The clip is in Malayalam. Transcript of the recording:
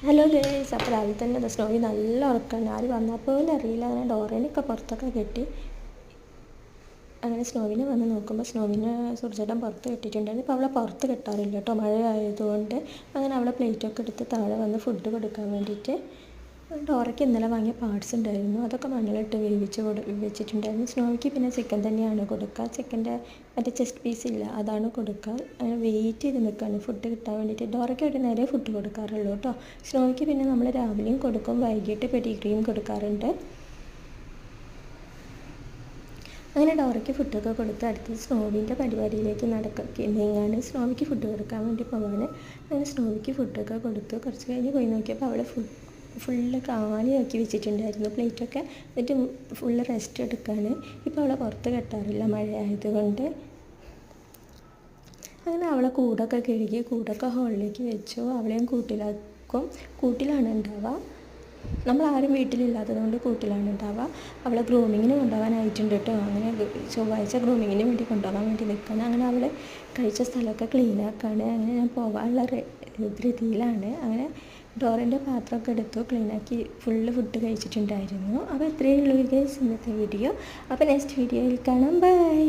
ഹലോ ഗേൾസ്, അപ്പോൾ രാവിലെ തന്നെ സ്നോവി നല്ല ഉറക്കമാണ്. ആരും വന്നപ്പോൾ പോലും അറിയില്ല. അങ്ങനെ ഡോറേനൊക്കെ പുറത്തൊക്കെ കെട്ടി. അങ്ങനെ സ്നോവിനെ വന്ന് നോക്കുമ്പോൾ സ്നോവിനെ സൂർജേട്ടൻ പുറത്ത് കെട്ടിയിട്ടുണ്ടായിരുന്നു. ഇപ്പോൾ അവളെ പുറത്ത് കെട്ടാറില്ല കേട്ടോ, മഴ ആയതുകൊണ്ട്. അങ്ങനെ അവളെ പ്ലേറ്റൊക്കെ എടുത്ത് താഴെ വന്ന് ഫുഡ് കൊടുക്കാൻ വേണ്ടിയിട്ട് ഡോറയ്ക്ക് ഇന്നലെ വാങ്ങിയ പാർട്സ് ഉണ്ടായിരുന്നു, അതൊക്കെ മണ്ണിലിട്ട് വെച്ചിട്ടുണ്ടായിരുന്നു. സ്നോവിക്ക് പിന്നെ ചിക്കൻ തന്നെയാണ് കൊടുക്കുക. ചിക്കൻ്റെ മറ്റേ ചെസ്റ്റ് പീസ് ഇല്ല, അതാണ് കൊടുക്കുക. അങ്ങനെ വെയിറ്റ് ചെയ്ത് നിൽക്കുകയാണ് ഫുഡ് കിട്ടാൻ വേണ്ടിയിട്ട്. ഡോറയ്ക്ക് ഒരു നേരെ ഫുഡ് കൊടുക്കാറുള്ളൂ കേട്ടോ. സ്നോവിക്ക് പിന്നെ നമ്മൾ രാവിലെയും കൊടുക്കും, വൈകിട്ട് പെഡിഗ്രിയും കൊടുക്കാറുണ്ട്. അങ്ങനെ ഡോറയ്ക്ക് ഫുഡൊക്കെ കൊടുത്ത് അടുത്ത് സ്നോവിൻ്റെ പരിപാടിയിലേക്ക് നീങ്ങാണ്. സ്നോവിക്ക് ഫുഡ് കൊടുക്കാൻ വേണ്ടി പോവാണ്. അങ്ങനെ സ്നോവിക്ക് ഫുഡൊക്കെ കൊടുത്തു. കുറച്ച് കഴിഞ്ഞ് പോയി നോക്കിയപ്പോൾ അവൾ ഫുള്ള് കാലിയാക്കി വെച്ചിട്ടുണ്ടായിരുന്നു പ്ലേറ്റൊക്കെ. എന്നിട്ട് ഫുള്ള് റെസ്റ്റ് എടുക്കുകയാണ്. ഇപ്പോൾ അവളെ പുറത്ത് കെട്ടാറില്ല മഴ ആയതുകൊണ്ട്. അങ്ങനെ അവളെ കൂടൊക്കെ കഴുകി കൂടൊക്കെ ഹോളിലേക്ക് വെച്ചു. അവളെയും കൂട്ടിലാണ് ഉണ്ടാവുക. നമ്മളാരും വീട്ടിലില്ലാത്തതുകൊണ്ട് കൂട്ടിലാണ് ഉണ്ടാവുക. അവളെ ഗ്രൂമിങ്ങിന് കൊണ്ടുപോകാനായിട്ടുണ്ട് കേട്ടോ. അങ്ങനെ ചൊവ്വാഴ്ച ഗ്രൂമിങ്ങിന് വേണ്ടി കൊണ്ടുപോകാൻ വേണ്ടി നിൽക്കുകയാണ്. അങ്ങനെ അവൾ കഴിച്ച സ്ഥലമൊക്കെ ക്ലീനാക്കുകയാണ്. അങ്ങനെ ഞാൻ പോകാനുള്ള ധൃതിയിലാണ്. അങ്ങനെ ഡോറിൻ്റെ പാത്രമൊക്കെ എടുത്തു ക്ലീനാക്കി ഫുള്ള് ഫുഡ് കഴിച്ചിട്ടുണ്ടായിരുന്നു. അപ്പോൾ ഇത്രയേ ഉള്ളൂ ഗൈസ് ഇന്നത്തെ വീഡിയോ. അപ്പോൾ നെക്സ്റ്റ് വീഡിയോയിൽ കാണാം. ബൈ.